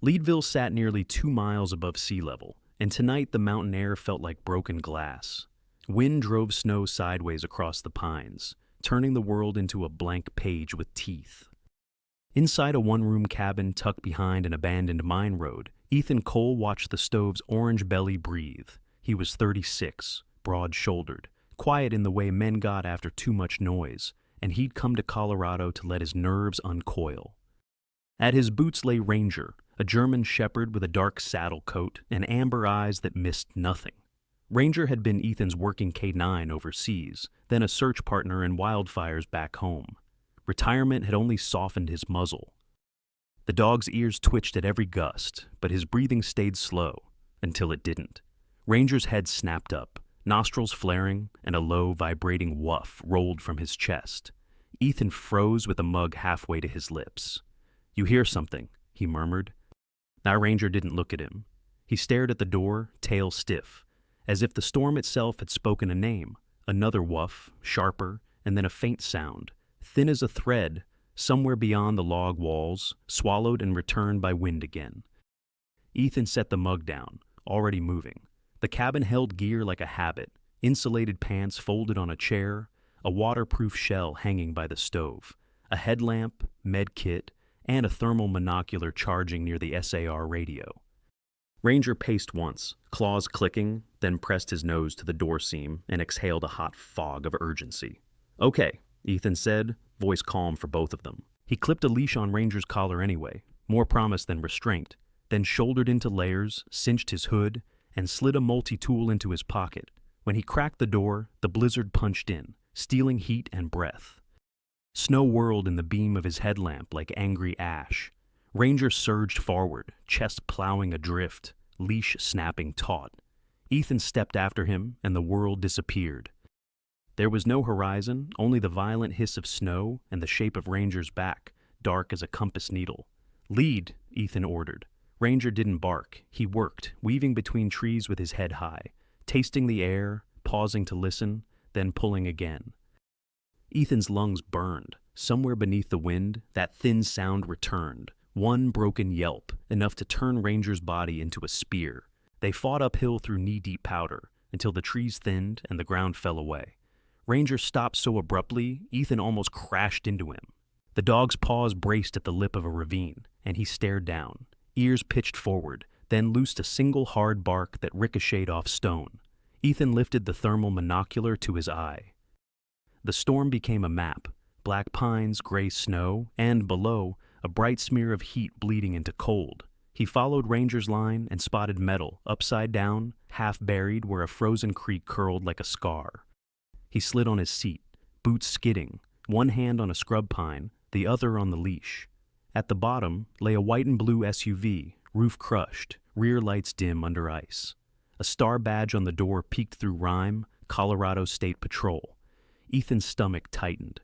Leadville sat nearly 2 miles above sea level, and tonight the mountain air felt like broken glass. Wind drove snow sideways across the pines, turning the world into a blank page with teeth. Inside a one-room cabin tucked behind an abandoned mine road, Ethan Cole watched the stove's orange belly breathe. He was 36, broad-shouldered, quiet in the way men got after too much noise, and he'd come to Colorado to let his nerves uncoil. At his boots lay Ranger, a German shepherd with a dark saddle coat and amber eyes that missed nothing. Ranger had been Ethan's working K9 overseas, then a search partner in wildfires back home. Retirement had only softened his muzzle. The dog's ears twitched at every gust, but his breathing stayed slow, until it didn't. Ranger's head snapped up, nostrils flaring, and a low, vibrating woof rolled from his chest. Ethan froze with a mug halfway to his lips. "You hear something," he murmured. Now Ranger didn't look at him. He stared at the door, tail stiff, as if the storm itself had spoken a name. Another woof, sharper, and then a faint sound, thin as a thread, somewhere beyond the log walls, swallowed and returned by wind again. Ethan set the mug down, already moving. The cabin held gear like a habit, insulated pants folded on a chair, a waterproof shell hanging by the stove, a headlamp, med kit, and a thermal monocular charging near the SAR radio. Ranger paced once, claws clicking, then pressed his nose to the door seam and exhaled a hot fog of urgency. "Okay," Ethan said, voice calm for both of them. He clipped a leash on Ranger's collar anyway, more promise than restraint, then shouldered into layers, cinched his hood, and slid a multi-tool into his pocket. When he cracked the door, the blizzard punched in, stealing heat and breath. Snow whirled in the beam of his headlamp like angry ash. Ranger surged forward, chest plowing adrift, leash snapping taut. Ethan stepped after him, and the world disappeared. There was no horizon, only the violent hiss of snow and the shape of Ranger's back, dark as a compass needle. "Lead," Ethan ordered. Ranger didn't bark. He worked, weaving between trees with his head high, tasting the air, pausing to listen, then pulling again. Ethan's lungs burned. Somewhere beneath the wind, that thin sound returned. One broken yelp, enough to turn Ranger's body into a spear. They fought uphill through knee-deep powder, until the trees thinned and the ground fell away. Ranger stopped so abruptly, Ethan almost crashed into him. The dog's paws braced at the lip of a ravine, and he stared down. Ears pitched forward, then loosed a single hard bark that ricocheted off stone. Ethan lifted the thermal monocular to his eye. The storm became a map, black pines, gray snow, and below, a bright smear of heat bleeding into cold. He followed Ranger's line and spotted metal, upside down, half buried where a frozen creek curled like a scar. He slid on his seat, boots skidding, one hand on a scrub pine, the other on the leash. At the bottom lay a white and blue SUV, roof crushed, rear lights dim under ice. A star badge on the door peeked through rime, Colorado State Patrol. Ethan's stomach tightened.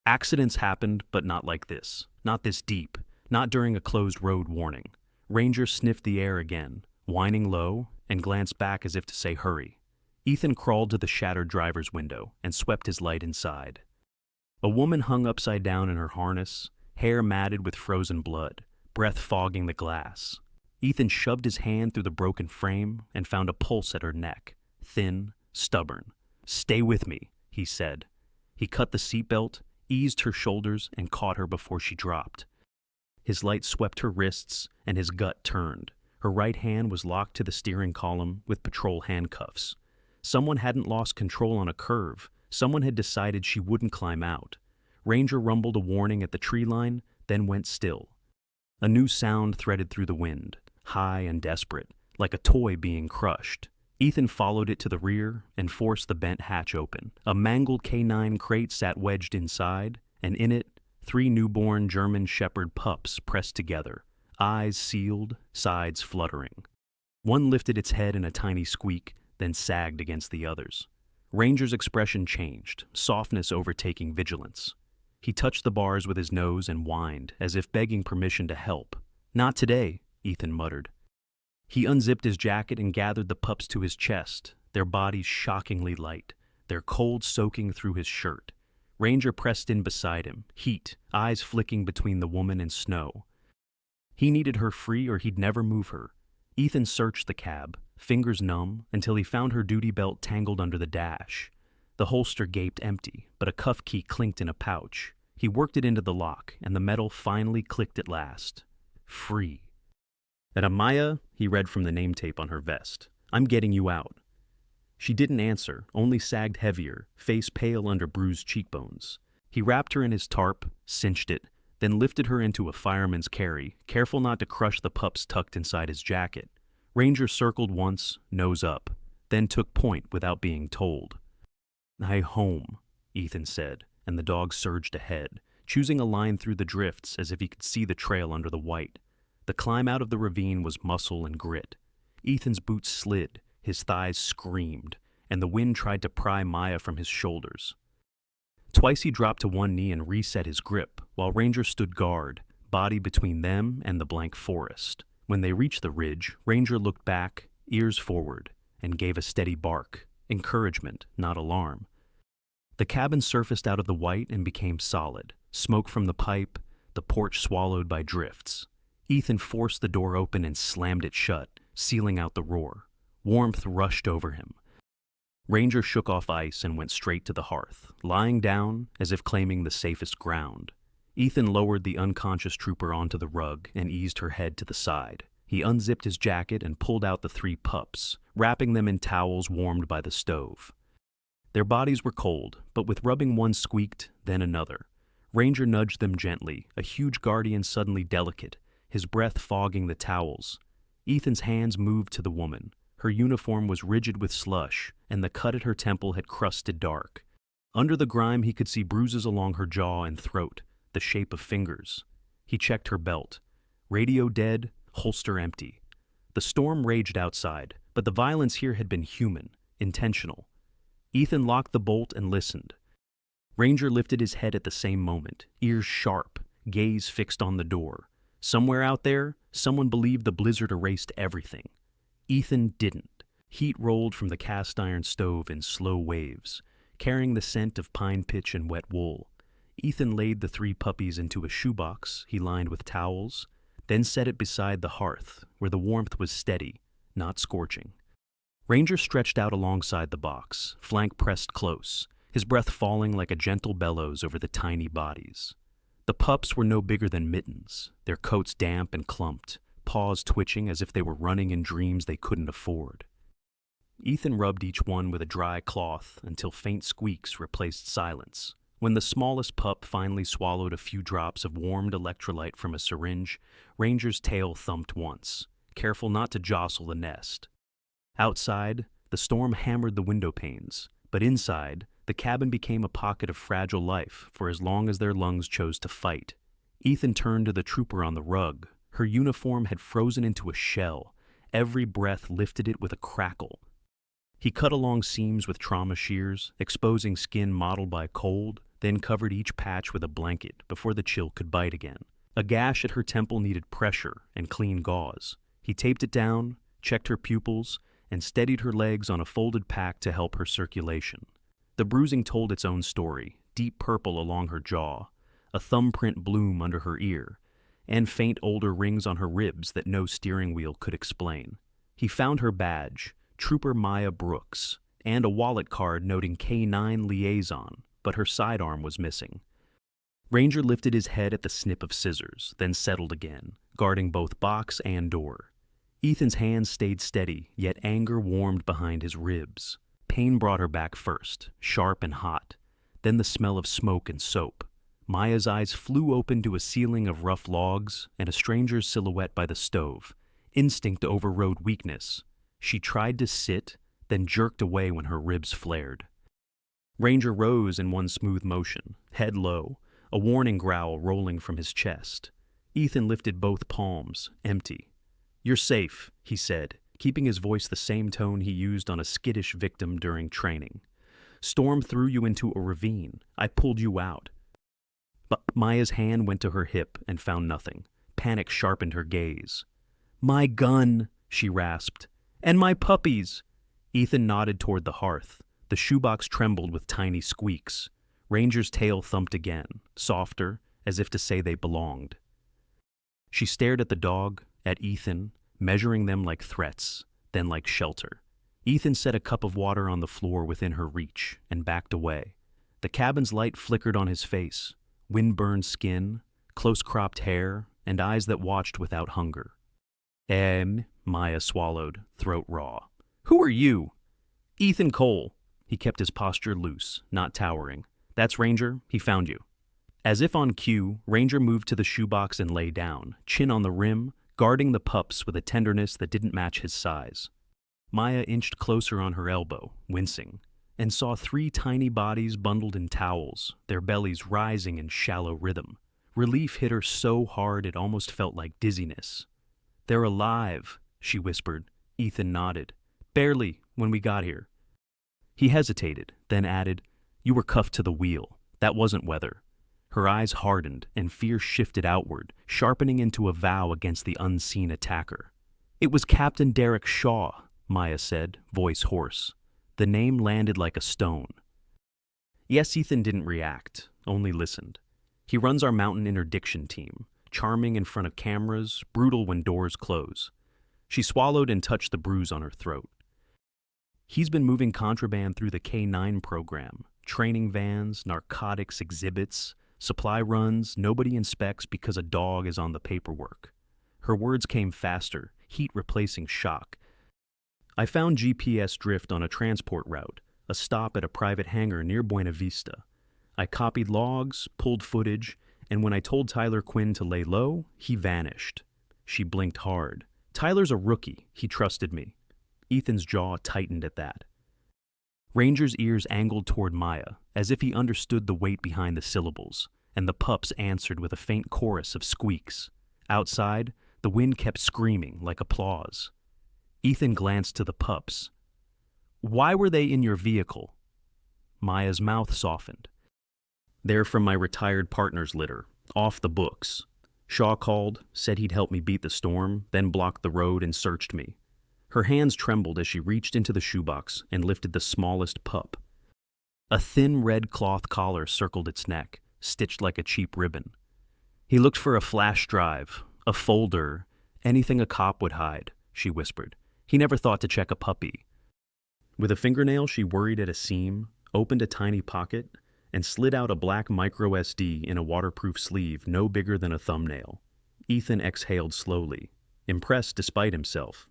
Accidents happened, but not like this. Not this deep. Not during a closed road warning. Ranger sniffed the air again, whining low, and glanced back as if to say hurry. Ethan crawled to the shattered driver's window and swept his light inside. A woman hung upside down in her harness, hair matted with frozen blood, breath fogging the glass. Ethan shoved his hand through the broken frame and found a pulse at her neck, thin, stubborn. "Stay with me," he said. He cut the seatbelt, eased her shoulders, and caught her before she dropped. His light swept her wrists, and his gut turned. Her right hand was locked to the steering column with patrol handcuffs. Someone hadn't lost control on a curve. Someone had decided she wouldn't climb out. Ranger rumbled a warning at the tree line, then went still. A new sound threaded through the wind, high and desperate, like a toy being crushed. Ethan followed it to the rear and forced the bent hatch open. A mangled K9 crate sat wedged inside, and in it, 3 newborn German shepherd pups pressed together, eyes sealed, sides fluttering. One lifted its head in a tiny squeak, then sagged against the others. Ranger's expression changed, softness overtaking vigilance. He touched the bars with his nose and whined, as if begging permission to help. "Not today," Ethan muttered. He unzipped his jacket and gathered the pups to his chest, their bodies shockingly light, their cold soaking through his shirt. Ranger pressed in beside him, heat, eyes flicking between the woman and snow. He needed her free or he'd never move her. Ethan searched the cab, fingers numb, until he found her duty belt tangled under the dash. The holster gaped empty, but a cuff key clinked in a pouch. He worked it into the lock, and the metal finally clicked at last. Free. "At Amaya," he read from the name tape on her vest. "I'm getting you out." She didn't answer, only sagged heavier, face pale under bruised cheekbones. He wrapped her in his tarp, cinched it, then lifted her into a fireman's carry, careful not to crush the pups tucked inside his jacket. Ranger circled once, nose up, then took point without being told. "I home," Ethan said, and the dog surged ahead, choosing a line through the drifts as if he could see the trail under the white. The climb out of the ravine was muscle and grit. Ethan's boots slid, his thighs screamed, and the wind tried to pry Maya from his shoulders. Twice he dropped to one knee and reset his grip, while Ranger stood guard, body between them and the blank forest. When they reached the ridge, Ranger looked back, ears forward, and gave a steady bark, encouragement, not alarm. The cabin surfaced out of the white and became solid, smoke from the pipe, the porch swallowed by drifts. Ethan forced the door open and slammed it shut, sealing out the roar. Warmth rushed over him. Ranger shook off ice and went straight to the hearth, lying down as if claiming the safest ground. Ethan lowered the unconscious trooper onto the rug and eased her head to the side. He unzipped his jacket and pulled out the 3 pups, wrapping them in towels warmed by the stove. Their bodies were cold, but with rubbing one squeaked, then another. Ranger nudged them gently, a huge guardian suddenly delicate, his breath fogging the towels. Ethan's hands moved to the woman. Her uniform was rigid with slush, and the cut at her temple had crusted dark. Under the grime he could see bruises along her jaw and throat, the shape of fingers. He checked her belt. Radio dead, holster empty. The storm raged outside, but the violence here had been human, intentional. Ethan locked the bolt and listened. Ranger lifted his head at the same moment, ears sharp, gaze fixed on the door. Somewhere out there, someone believed the blizzard erased everything. Ethan didn't. Heat rolled from the cast iron stove in slow waves, carrying the scent of pine pitch and wet wool. Ethan laid the 3 puppies into a shoebox he lined with towels, then set it beside the hearth, where the warmth was steady, not scorching. Ranger stretched out alongside the box, flank pressed close, his breath falling like a gentle bellows over the tiny bodies. The pups were no bigger than mittens, their coats damp and clumped, paws twitching as if they were running in dreams they couldn't afford. Ethan rubbed each one with a dry cloth until faint squeaks replaced silence. When the smallest pup finally swallowed a few drops of warmed electrolyte from a syringe, Ranger's tail thumped once, careful not to jostle the nest. Outside, the storm hammered the window panes, but inside, the cabin became a pocket of fragile life for as long as their lungs chose to fight. Ethan turned to the trooper on the rug. Her uniform had frozen into a shell. Every breath lifted it with a crackle. He cut along seams with trauma shears, exposing skin mottled by cold, then covered each patch with a blanket before the chill could bite again. A gash at her temple needed pressure and clean gauze. He taped it down, checked her pupils, and steadied her legs on a folded pack to help her circulation. The bruising told its own story, deep purple along her jaw, a thumbprint bloom under her ear, and faint older rings on her ribs that no steering wheel could explain. He found her badge, Trooper Maya Brooks, and a wallet card noting K9 Liaison, but her sidearm was missing. Ranger lifted his head at the snip of scissors, then settled again, guarding both box and door. Ethan's hands stayed steady, yet anger warmed behind his ribs. Pain brought her back first, sharp and hot, then the smell of smoke and soap. Maya's eyes flew open to a ceiling of rough logs and a stranger's silhouette by the stove. Instinct overrode weakness. She tried to sit, then jerked away when her ribs flared. Ranger rose in one smooth motion, head low, a warning growl rolling from his chest. Ethan lifted both palms, empty. "You're safe," he said, keeping his voice the same tone he used on a skittish victim during training. "Storm threw you into a ravine. I pulled you out." But Maya's hand went to her hip and found nothing. Panic sharpened her gaze. "My gun," she rasped. "And my puppies." Ethan nodded toward the hearth. The shoebox trembled with tiny squeaks. Ranger's tail thumped again, softer, as if to say they belonged. She stared at the dog, at Ethan, measuring them like threats, then like shelter. Ethan set a cup of water on the floor within her reach and backed away. The cabin's light flickered on his face, wind-burned skin, close-cropped hair, and eyes that watched without hunger. Maya swallowed, throat raw. Who are you? Ethan Cole. He kept his posture loose, not towering. That's Ranger, he found you. As if on cue, Ranger moved to the shoebox and lay down, chin on the rim, guarding the pups with a tenderness that didn't match his size. Maya inched closer on her elbow, wincing, and saw 3 tiny bodies bundled in towels, their bellies rising in shallow rhythm. Relief hit her so hard it almost felt like dizziness. They're alive, she whispered. Ethan nodded. Barely, when we got here. He hesitated, then added, You were cuffed to the wheel. That wasn't weather. Her eyes hardened, and fear shifted outward, sharpening into a vow against the unseen attacker. It was Captain Derek Shaw, Maya said, voice hoarse. The name landed like a stone. Yes, Ethan didn't react, only listened. He runs our mountain interdiction team, charming in front of cameras, brutal when doors close. She swallowed and touched the bruise on her throat. He's been moving contraband through the K-9 program, training vans, narcotics exhibits, supply runs nobody inspects because a dog is on the paperwork. Her words came faster, heat replacing shock. I found GPS drift on a transport route, a stop at a private hangar near Buena Vista. I copied logs, pulled footage, and when I told Tyler Quinn to lay low, he vanished. She blinked hard. Tyler's a rookie, he trusted me. Ethan's jaw tightened at that. Ranger's ears angled toward Maya, as if he understood the weight behind the syllables, and the pups answered with a faint chorus of squeaks. Outside, the wind kept screaming like applause. Ethan glanced to the pups. Why were they in your vehicle? Maya's mouth softened. They're from my retired partner's litter, off the books. Shaw called, said he'd help me beat the storm, then blocked the road and searched me. Her hands trembled as she reached into the shoebox and lifted the smallest pup. A thin red cloth collar circled its neck, stitched like a cheap ribbon. He looked for a flash drive, a folder, anything a cop would hide, she whispered. He never thought to check a puppy. With a fingernail, she worried at a seam, opened a tiny pocket, and slid out a black micro SD in a waterproof sleeve no bigger than a thumbnail. Ethan exhaled slowly, impressed despite himself.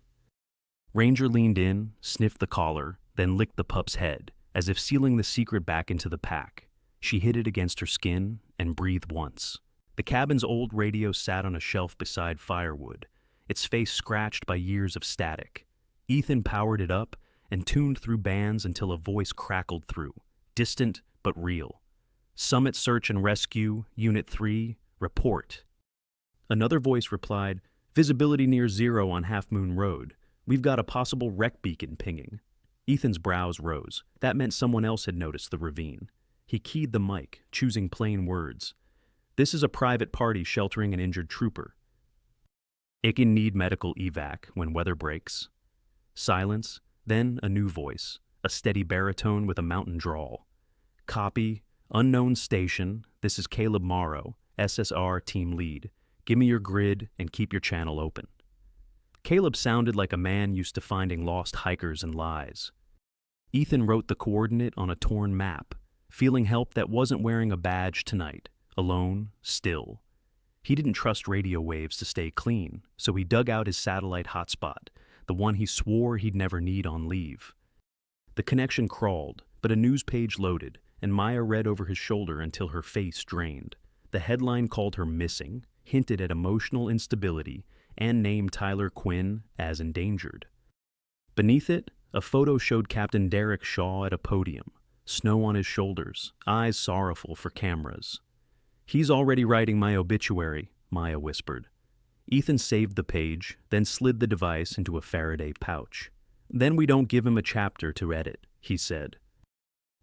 Ranger leaned in, sniffed the collar, then licked the pup's head, as if sealing the secret back into the pack. She hid it against her skin and breathed once. The cabin's old radio sat on a shelf beside firewood, its face scratched by years of static. Ethan powered it up and tuned through bands until a voice crackled through, distant but real. Summit Search and Rescue, Unit 3, report. Another voice replied, Visibility near 0 on Half Moon Road. We've got a possible wreck beacon pinging. Ethan's brows rose. That meant someone else had noticed the ravine. He keyed the mic, choosing plain words. This is a private party sheltering an injured trooper. It can need medical evac when weather breaks. Silence, then a new voice, a steady baritone with a mountain drawl. Copy, unknown station, this is Caleb Morrow, SSR team lead. Give me your grid and keep your channel open. Caleb sounded like a man used to finding lost hikers and lies. Ethan wrote the coordinate on a torn map, feeling help that wasn't wearing a badge tonight, alone, still. He didn't trust radio waves to stay clean, so he dug out his satellite hotspot, the one he swore he'd never need on leave. The connection crawled, but a news page loaded, and Maya read over his shoulder until her face drained. The headline called her missing, hinted at emotional instability, and named Tyler Quinn as endangered. Beneath it, a photo showed Captain Derek Shaw at a podium, snow on his shoulders, eyes sorrowful for cameras. He's already writing my obituary, Maya whispered. Ethan saved the page, then slid the device into a Faraday pouch. Then we don't give him a chapter to edit, he said.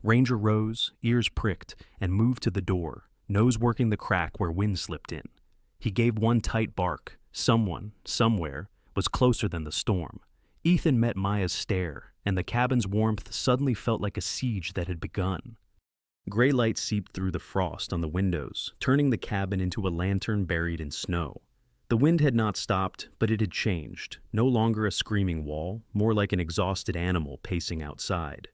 Ranger rose, ears pricked, and moved to the door, nose working the crack where wind slipped in. He gave one tight bark. Someone, somewhere, was closer than the storm. Ethan met Maya's stare, and the cabin's warmth suddenly felt like a siege that had begun. Gray light seeped through the frost on the windows, turning the cabin into a lantern buried in snow. The wind had not stopped, but it had changed. No longer a screaming wall, more like an exhausted animal pacing outside.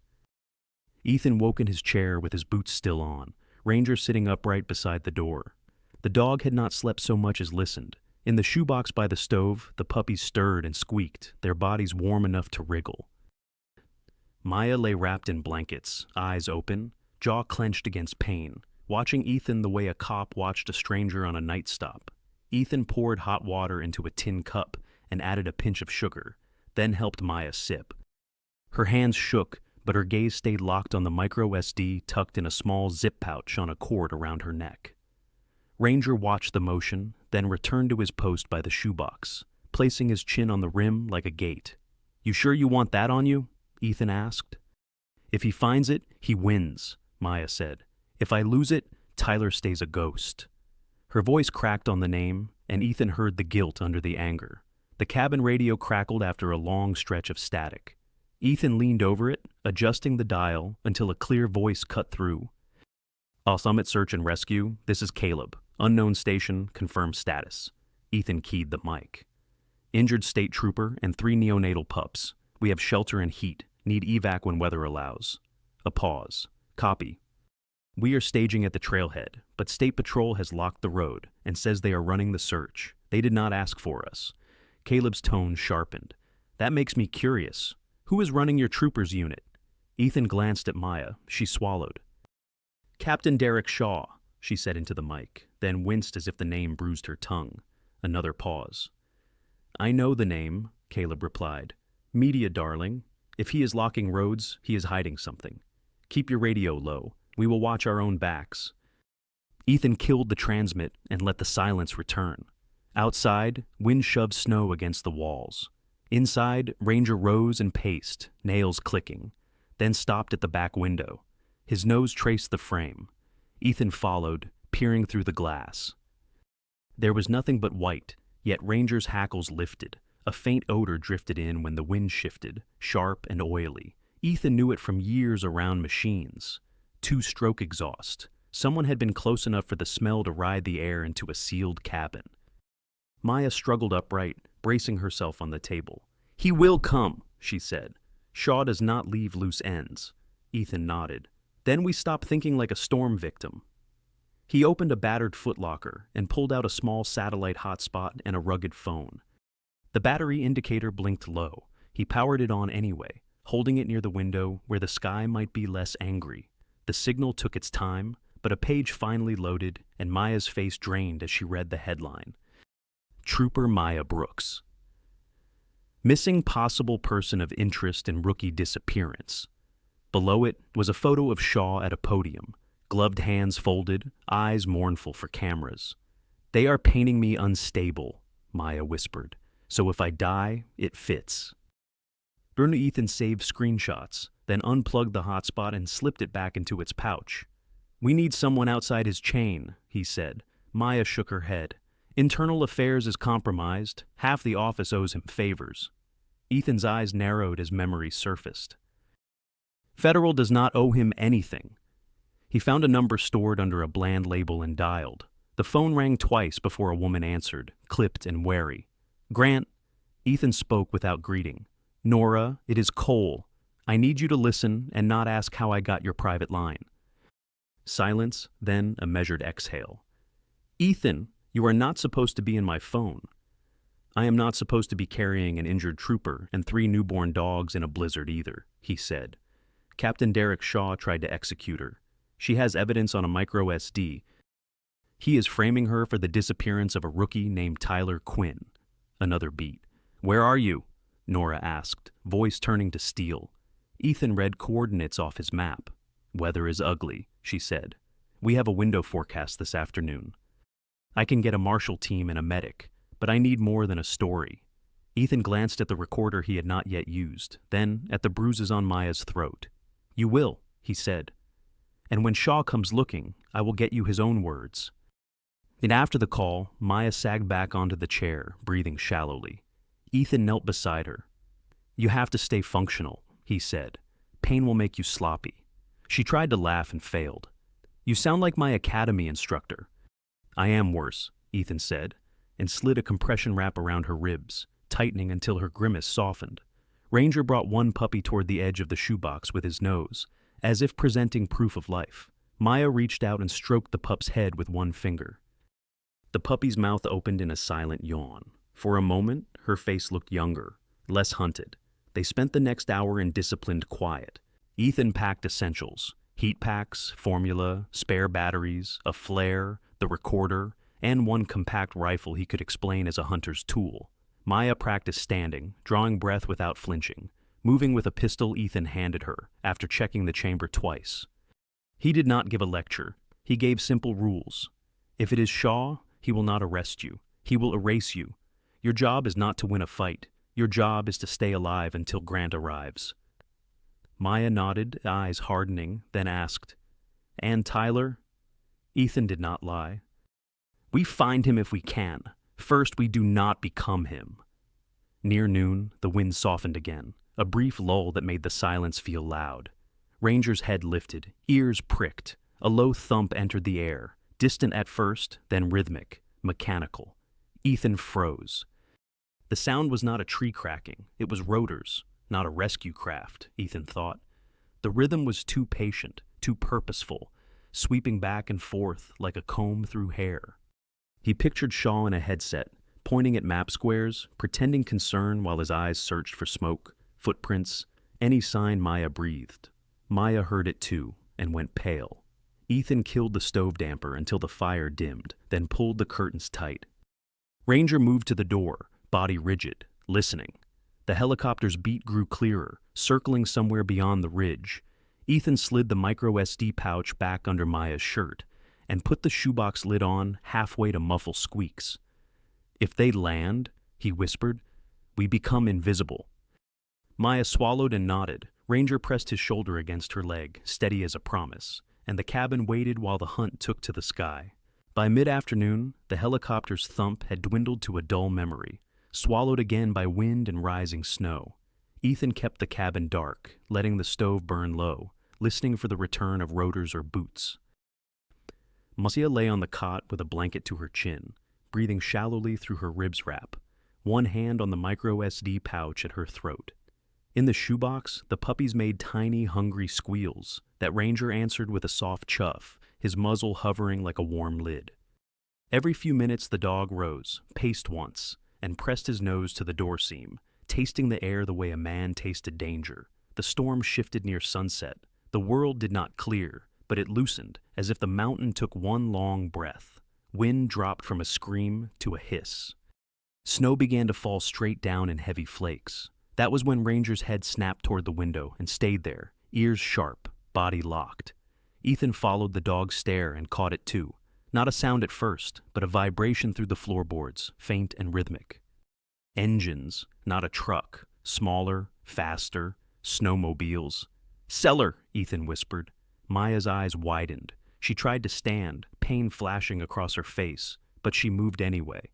Ethan woke in his chair with his boots still on, Ranger sitting upright beside the door. The dog had not slept so much as listened. In the shoebox by the stove, the puppies stirred and squeaked, their bodies warm enough to wriggle. Maya lay wrapped in blankets, eyes open, jaw clenched against pain, watching Ethan the way a cop watched a stranger on a night stop. Ethan poured hot water into a tin cup and added a pinch of sugar, then helped Maya sip. Her hands shook, but her gaze stayed locked on the micro SD tucked in a small zip pouch on a cord around her neck. Ranger watched the motion, then returned to his post by the shoebox, placing his chin on the rim like a gate. "You sure you want that on you?" Ethan asked. "If he finds it, he wins," Maya said. "If I lose it, Tyler stays a ghost." Her voice cracked on the name, and Ethan heard the guilt under the anger. The cabin radio crackled after a long stretch of static. Ethan leaned over it, adjusting the dial until a clear voice cut through. "All Summit Search and Rescue, this is Caleb. Unknown station, confirmed status." Ethan keyed the mic. "Injured state trooper and 3 neonatal pups. We have shelter and heat. Need evac when weather allows." A pause. "Copy. We are staging at the trailhead, but State Patrol has locked the road and says they are running the search. They did not ask for us." Caleb's tone sharpened. "That makes me curious. Who is running your troopers unit?" Ethan glanced at Maya. She swallowed. "Captain Derek Shaw," she said into the mic, then winced as if the name bruised her tongue. Another pause. "I know the name," Caleb replied. "Media darling. If he is locking roads, he is hiding something. Keep your radio low. We will watch our own backs." Ethan killed the transmit and let the silence return. Outside, wind shoved snow against the walls. Inside, Ranger rose and paced, nails clicking, then stopped at the back window. His nose traced the frame. Ethan followed, peering through the glass. There was nothing but white, yet Ranger's hackles lifted. A faint odor drifted in when the wind shifted, sharp and oily. Ethan knew it from years around machines. 2-stroke exhaust. Someone had been close enough for the smell to ride the air into a sealed cabin. Maya struggled upright, bracing herself on the table. "He will come," she said. "Shaw does not leave loose ends." Ethan nodded. "Then we stop thinking like a storm victim." He opened a battered footlocker and pulled out a small satellite hotspot and a rugged phone. The battery indicator blinked low. He powered it on anyway, holding it near the window where the sky might be less angry. The signal took its time, but a page finally loaded, and Maya's face drained as she read the headline. Trooper Maya Brooks. Missing possible person of interest in rookie disappearance. Below it was a photo of Shaw at a podium, gloved hands folded, eyes mournful for cameras. "They are painting me unstable," Maya whispered. "So if I die, it fits." Bruno Ethan saved screenshots, then unplugged the hotspot and slipped it back into its pouch. "We need someone outside his chain," he said. Maya shook her head. "Internal affairs is compromised. Half the office owes him favors." Ethan's eyes narrowed as memory surfaced. Federal does not owe him anything. He found a number stored under a bland label and dialed. The phone rang twice before a woman answered, clipped and wary. "Grant," Ethan spoke without greeting. "Nora, it is Cole. I need you to listen and not ask how I got your private line." Silence, then a measured exhale. "Ethan, you are not supposed to be in my phone." "I am not supposed to be carrying an injured trooper and 3 newborn dogs in a blizzard either," he said. "Captain Derek Shaw tried to execute her. She has evidence on a micro SD. He is framing her for the disappearance of a rookie named Tyler Quinn." Another beat. "Where are you?" Nora asked, voice turning to steel. Ethan read coordinates off his map. "Weather is ugly," she said. "We have a window forecast this afternoon. I can get a marshal team and a medic, but I need more than a story." Ethan glanced at the recorder he had not yet used, then at the bruises on Maya's throat. "You will," he said. "And when Shaw comes looking, I will get you his own words." And after the call, Maya sagged back onto the chair, breathing shallowly. Ethan knelt beside her. "You have to stay functional," he said. "Pain will make you sloppy." She tried to laugh and failed. "You sound like my academy instructor." "I am worse," Ethan said. and slid a compression wrap around her ribs, tightening until her grimace softened. Ranger brought one puppy toward the edge of the shoebox with his nose, as if presenting proof of life. Maya reached out and stroked the pup's head with one finger. The puppy's mouth opened in a silent yawn. For a moment, her face looked younger, less hunted. They spent the next hour in disciplined quiet. Ethan packed essentials: heat packs, formula, spare batteries, a flare, the recorder, and one compact rifle he could explain as a hunter's tool. Maya practiced standing, drawing breath without flinching, moving with a pistol Ethan handed her, after checking the chamber twice. He did not give a lecture. He gave simple rules. If it is Shaw, he will not arrest you. He will erase you. Your job is not to win a fight. Your job is to stay alive until Grant arrives. Maya nodded, eyes hardening, then asked, "And Tyler?" Ethan did not lie. "We find him if we can. First, we do not become him." Near noon, the wind softened again, a brief lull that made the silence feel loud. Ranger's head lifted, ears pricked. A low thump entered the air, distant at first, then rhythmic, mechanical. Ethan froze. The sound was not a tree cracking, it was rotors, not a rescue craft, Ethan thought. The rhythm was too patient, too purposeful, sweeping back and forth like a comb through hair. He pictured Shaw in a headset, pointing at map squares, pretending concern while his eyes searched for smoke, footprints, any sign Maya breathed. Maya heard it too, and went pale. Ethan killed the stove damper until the fire dimmed, then pulled the curtains tight. Ranger moved to the door, body rigid, listening. The helicopter's beat grew clearer, circling somewhere beyond the ridge. Ethan slid the micro SD pouch back under Maya's shirt and put the shoebox lid on halfway to muffle squeaks. "If they land," he whispered, "we become invisible." Maya swallowed and nodded. Ranger pressed his shoulder against her leg, steady as a promise, and the cabin waited while the hunt took to the sky. By mid-afternoon, the helicopter's thump had dwindled to a dull memory, swallowed again by wind and rising snow. Ethan kept the cabin dark, letting the stove burn low, listening for the return of rotors or boots. Maya lay on the cot with a blanket to her chin, breathing shallowly through her ribs wrap, one hand on the micro SD pouch at her throat. In the shoebox, the puppies made tiny, hungry squeals that Ranger answered with a soft chuff, his muzzle hovering like a warm lid. Every few minutes the dog rose, paced once, and pressed his nose to the door seam, tasting the air the way a man tasted danger. The storm shifted near sunset. The world did not clear, but it loosened, as if the mountain took one long breath. Wind dropped from a scream to a hiss. Snow began to fall straight down in heavy flakes. That was when Ranger's head snapped toward the window and stayed there, ears sharp, body locked. Ethan followed the dog's stare and caught it too. Not a sound at first, but a vibration through the floorboards, faint and rhythmic. Engines, not a truck, smaller, faster, snowmobiles. "Cellar," Ethan whispered. Maya's eyes widened. She tried to stand, pain flashing across her face, but she moved anyway.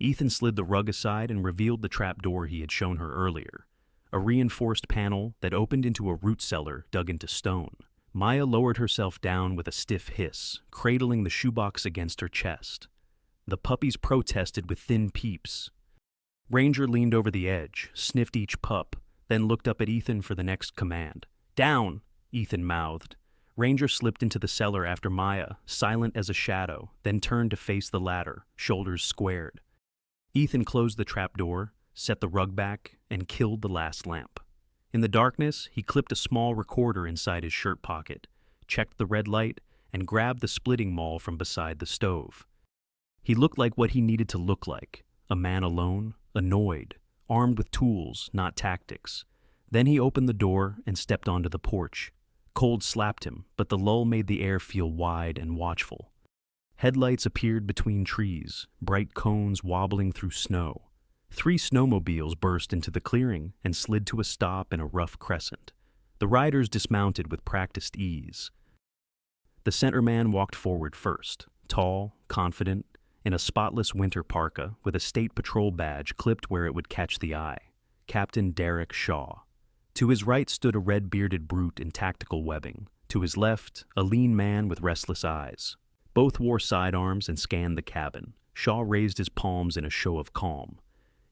Ethan slid the rug aside and revealed the trap door he had shown her earlier, a reinforced panel that opened into a root cellar dug into stone. Maya lowered herself down with a stiff hiss, cradling the shoebox against her chest. The puppies protested with thin peeps. Ranger leaned over the edge, sniffed each pup, then looked up at Ethan for the next command. "Down," Ethan mouthed. Ranger slipped into the cellar after Maya, silent as a shadow, then turned to face the ladder, shoulders squared. Ethan closed the trap door, set the rug back, and killed the last lamp. In the darkness, he clipped a small recorder inside his shirt pocket, checked the red light, and grabbed the splitting maul from beside the stove. He looked like what he needed to look like, a man alone, annoyed, armed with tools, not tactics. Then he opened the door and stepped onto the porch. Cold slapped him, but the lull made the air feel wide and watchful. Headlights appeared between trees, bright cones wobbling through snow. 3 snowmobiles burst into the clearing and slid to a stop in a rough crescent. The riders dismounted with practiced ease. The center man walked forward first, tall, confident, in a spotless winter parka with a state patrol badge clipped where it would catch the eye. Captain Derek Shaw. To his right stood a red-bearded brute in tactical webbing. To his left, a lean man with restless eyes. Both wore sidearms and scanned the cabin. Shaw raised his palms in a show of calm.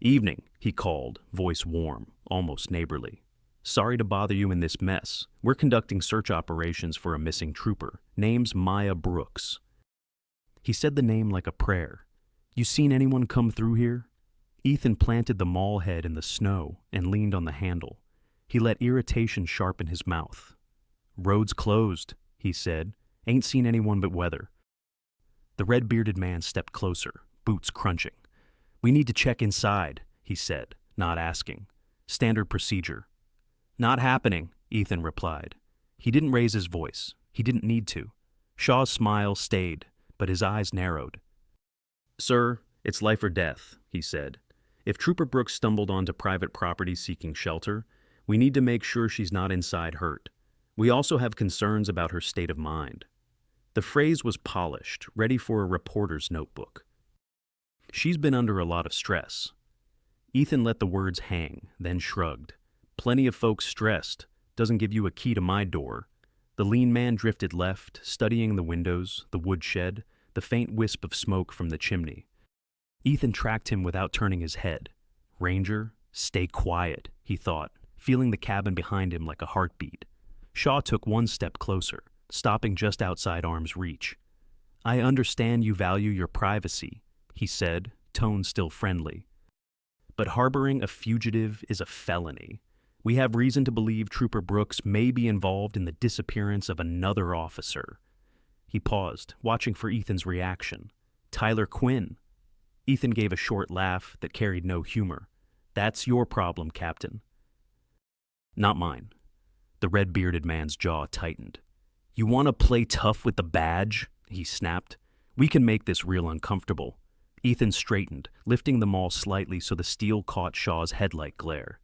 "Evening," he called, voice warm, almost neighborly. "Sorry to bother you in this mess. We're conducting search operations for a missing trooper. Name's Maya Brooks." He said the name like a prayer. "You seen anyone come through here?" Ethan planted the maul head in the snow and leaned on the handle. He let irritation sharpen his mouth. "Road's closed," he said. "Ain't seen anyone but weather." The red-bearded man stepped closer, boots crunching. "We need to check inside," he said, not asking. "Standard procedure." "Not happening," Ethan replied. He didn't raise his voice. He didn't need to. Shaw's smile stayed, but his eyes narrowed. "Sir, it's life or death," he said. "If Trooper Brooks stumbled onto private property seeking shelter, we need to make sure she's not inside hurt. We also have concerns about her state of mind." The phrase was polished, ready for a reporter's notebook. "She's been under a lot of stress." Ethan let the words hang, then shrugged. "Plenty of folks stressed. Doesn't give you a key to my door." The lean man drifted left, studying the windows, the woodshed, the faint wisp of smoke from the chimney. Ethan tracked him without turning his head. "Ranger, stay quiet," he thought, feeling the cabin behind him like a heartbeat. Shaw took one step closer, stopping just outside arm's reach. "I understand you value your privacy," he said, tone still friendly. "But harboring a fugitive is a felony. We have reason to believe Trooper Brooks may be involved in the disappearance of another officer." He paused, watching for Ethan's reaction. "Tyler Quinn." Ethan gave a short laugh that carried no humor. "That's your problem, Captain." "Not mine." The red-bearded man's jaw tightened. "You want to play tough with the badge?" he snapped. "We can make this real uncomfortable." Ethan straightened, lifting the maul slightly so the steel caught Shaw's headlight glare.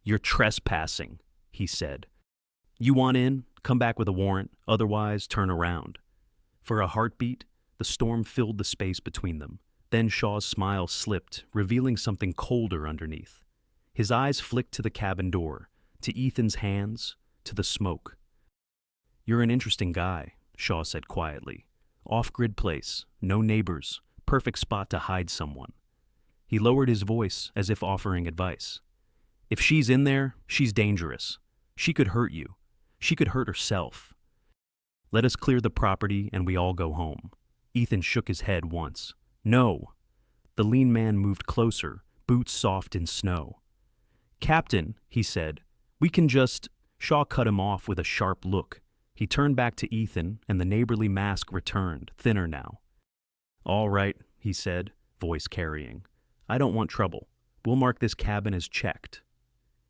"You're trespassing," he said. "You want in? Come back with a warrant. Otherwise, turn around." For a heartbeat, the storm filled the space between them. Then Shaw's smile slipped, revealing something colder underneath. His eyes flicked to the cabin door, to Ethan's hands, to the smoke. "You're an interesting guy," Shaw said quietly. "Off-grid place, no neighbors, perfect spot to hide someone." He lowered his voice as if offering advice. "If she's in there, she's dangerous. She could hurt you. She could hurt herself. Let us clear the property and we all go home." Ethan shook his head once. "No." The lean man moved closer, boots soft in snow. "Captain," he said, "we can just—" Shaw cut him off with a sharp look. He turned back to Ethan, and the neighborly mask returned, thinner now. "All right," he said, voice carrying. "I don't want trouble. We'll mark this cabin as checked."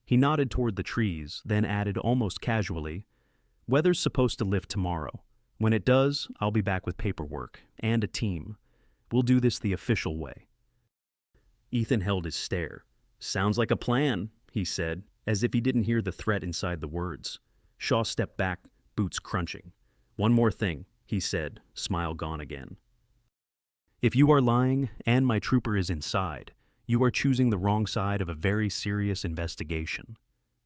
He nodded toward the trees, then added almost casually, "Weather's supposed to lift tomorrow. When it does, I'll be back with paperwork, and a team. We'll do this the official way." Ethan held his stare. "Sounds like a plan," he said, as if he didn't hear the threat inside the words. Shaw stepped back, boots crunching. "One more thing," he said, smile gone again. "If you are lying and my trooper is inside, you are choosing the wrong side of a very serious investigation."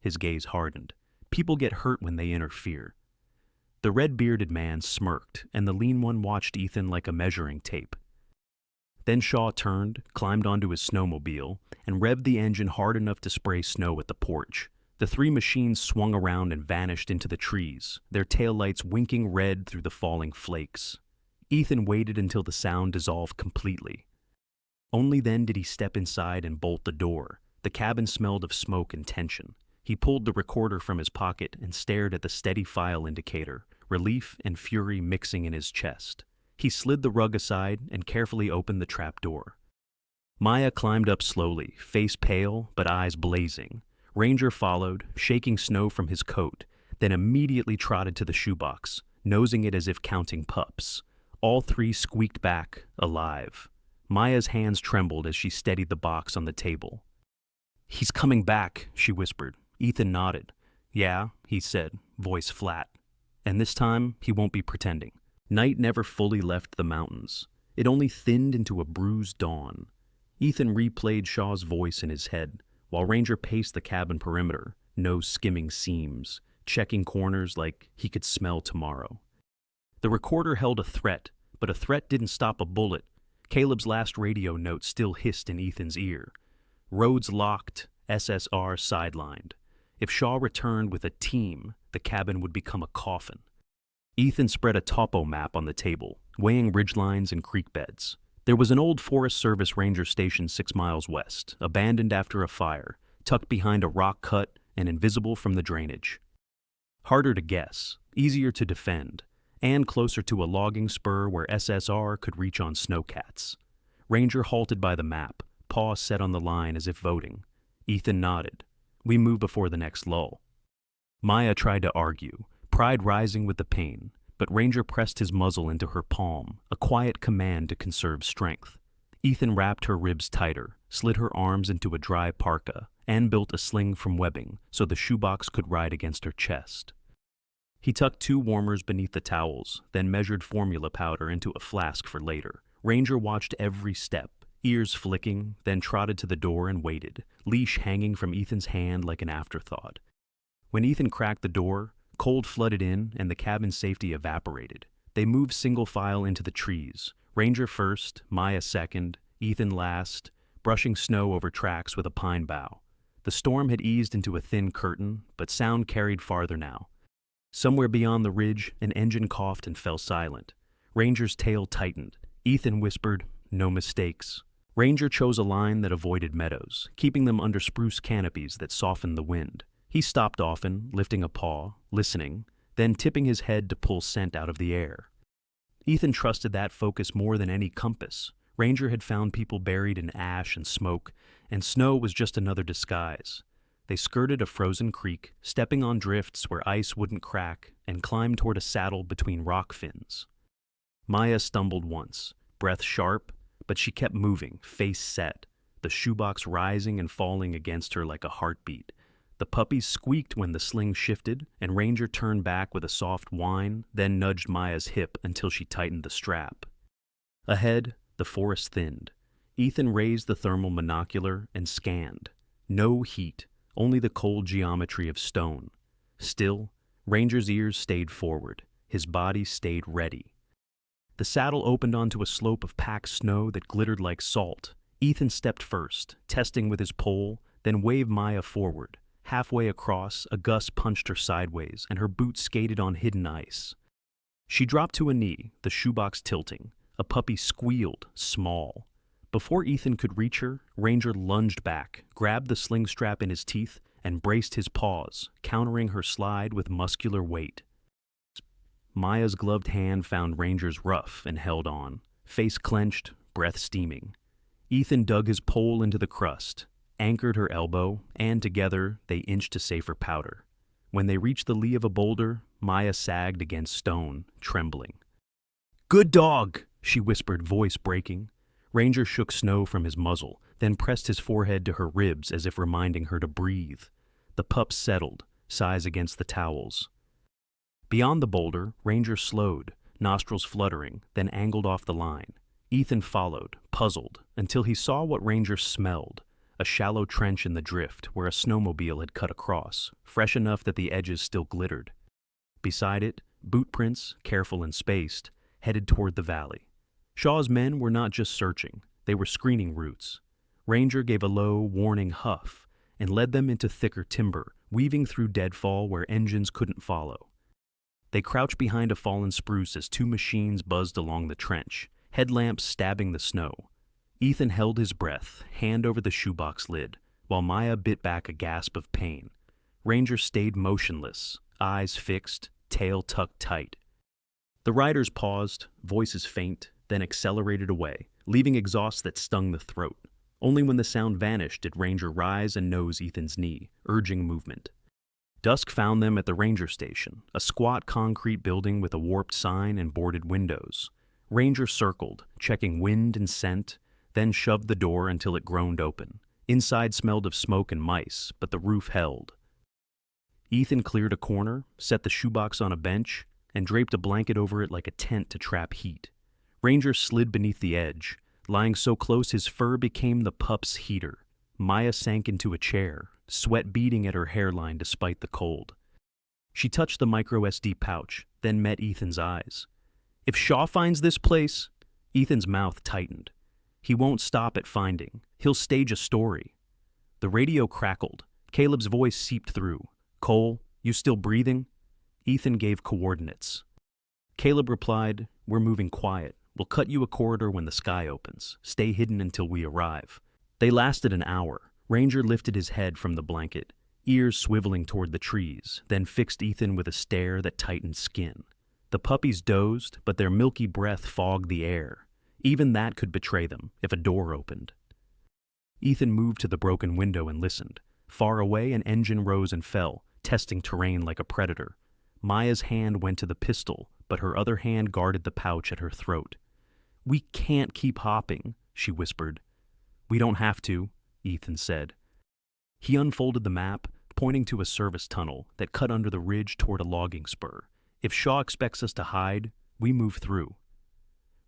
His gaze hardened. "People get hurt when they interfere." The red-bearded man smirked, and the lean one watched Ethan like a measuring tape. Then Shaw turned, climbed onto his snowmobile, and revved the engine hard enough to spray snow at the porch. The three machines swung around and vanished into the trees, their taillights winking red through the falling flakes. Ethan waited until the sound dissolved completely. Only then did he step inside and bolt the door. The cabin smelled of smoke and tension. He pulled the recorder from his pocket and stared at the steady file indicator, relief and fury mixing in his chest. He slid the rug aside and carefully opened the trap door. Maya climbed up slowly, face pale but eyes blazing. Ranger followed, shaking snow from his coat, then immediately trotted to the shoebox, nosing it as if counting pups. All three squeaked back, alive. Maya's hands trembled as she steadied the box on the table. "He's coming back," she whispered. Ethan nodded. "Yeah," he said, voice flat. "And this time, he won't be pretending." Night never fully left the mountains. It only thinned into a bruised dawn. Ethan replayed Shaw's voice in his head, while Ranger paced the cabin perimeter, nose skimming seams, checking corners like he could smell tomorrow. The recorder held a threat, but a threat didn't stop a bullet. Caleb's last radio note still hissed in Ethan's ear. Roads locked, SSR sidelined. If Shaw returned with a team, the cabin would become a coffin. Ethan spread a topo map on the table, weighing ridgelines and creek beds. There was an old Forest Service ranger station 6 miles west, abandoned after a fire, tucked behind a rock cut and invisible from the drainage. Harder to guess, easier to defend, and closer to a logging spur where SSR could reach on snowcats. Ranger halted by the map, paw set on the line as if voting. Ethan nodded. We moved before the next lull. Maya tried to argue, pride rising with the pain, but Ranger pressed his muzzle into her palm, a quiet command to conserve strength. Ethan wrapped her ribs tighter, slid her arms into a dry parka, and built a sling from webbing so the shoebox could ride against her chest. He tucked 2 warmers beneath the towels, then measured formula powder into a flask for later. Ranger watched every step, ears flicking, then trotted to the door and waited, leash hanging from Ethan's hand like an afterthought. When Ethan cracked the door, cold flooded in and the cabin's safety evaporated. They moved single file into the trees, Ranger first, Maya second, Ethan last, brushing snow over tracks with a pine bough. The storm had eased into a thin curtain, but sound carried farther now. Somewhere beyond the ridge, an engine coughed and fell silent. Ranger's tail tightened. Ethan whispered, "No mistakes." Ranger chose a line that avoided meadows, keeping them under spruce canopies that softened the wind. He stopped often, lifting a paw, listening, then tipping his head to pull scent out of the air. Ethan trusted that focus more than any compass. Ranger had found people buried in ash and smoke, and snow was just another disguise. They skirted a frozen creek, stepping on drifts where ice wouldn't crack, and climbed toward a saddle between rock fins. Maya stumbled once, breath sharp, but she kept moving, face set, the shoebox rising and falling against her like a heartbeat. The puppies squeaked when the sling shifted, and Ranger turned back with a soft whine, then nudged Maya's hip until she tightened the strap. Ahead, the forest thinned. Ethan raised the thermal monocular and scanned. No heat, only the cold geometry of stone. Still, Ranger's ears stayed forward. His body stayed ready. The saddle opened onto a slope of packed snow that glittered like salt. Ethan stepped first, testing with his pole, then waved Maya forward. Halfway across, a gust punched her sideways, and her boots skated on hidden ice. She dropped to a knee, the shoebox tilting. A puppy squealed, small. Before Ethan could reach her, Ranger lunged back, grabbed the sling strap in his teeth, and braced his paws, countering her slide with muscular weight. Maya's gloved hand found Ranger's rough and held on, face clenched, breath steaming. Ethan dug his pole into the crust, anchored her elbow, and together they inched to safer powder. When they reached the lee of a boulder, Maya sagged against stone, trembling. "Good dog," she whispered, voice breaking. Ranger shook snow from his muzzle, then pressed his forehead to her ribs as if reminding her to breathe. The pup settled, sighs against the towels. Beyond the boulder, Ranger slowed, nostrils fluttering, then angled off the line. Ethan followed, puzzled, until he saw what Ranger smelled. A shallow trench in the drift where a snowmobile had cut across, fresh enough that the edges still glittered. Beside it, boot prints, careful and spaced, headed toward the valley. Shaw's men were not just searching, they were screening routes. Ranger gave a low, warning huff and led them into thicker timber, weaving through deadfall where engines couldn't follow. They crouched behind a fallen spruce as 2 machines buzzed along the trench, headlamps stabbing the snow. Ethan held his breath, hand over the shoebox lid, while Maya bit back a gasp of pain. Ranger stayed motionless, eyes fixed, tail tucked tight. The riders paused, voices faint, then accelerated away, leaving exhaust that stung the throat. Only when the sound vanished did Ranger rise and nose Ethan's knee, urging movement. Dusk found them at the ranger station, a squat concrete building with a warped sign and boarded windows. Ranger circled, checking wind and scent, then shoved the door until it groaned open. Inside smelled of smoke and mice, but the roof held. Ethan cleared a corner, set the shoebox on a bench, and draped a blanket over it like a tent to trap heat. Ranger slid beneath the edge, lying so close his fur became the pup's heater. Maya sank into a chair, sweat beading at her hairline despite the cold. She touched the micro SD pouch, then met Ethan's eyes. "If Shaw finds this place..." Ethan's mouth tightened. He won't stop at finding. He'll stage a story. The radio crackled. Caleb's voice seeped through. Cole, you still breathing? Ethan gave coordinates. Caleb replied, we're moving quiet. We'll cut you a corridor when the sky opens. Stay hidden until we arrive. They lasted an hour. Ranger lifted his head from the blanket, ears swiveling toward the trees, then fixed Ethan with a stare that tightened skin. The puppies dozed, but their milky breath fogged the air. Even that could betray them if a door opened. Ethan moved to the broken window and listened. Far away, an engine rose and fell, testing terrain like a predator. Maya's hand went to the pistol, but her other hand guarded the pouch at her throat. We can't keep hopping, she whispered. We don't have to, Ethan said. He unfolded the map, pointing to a service tunnel that cut under the ridge toward a logging spur. If Shaw expects us to hide, we move through.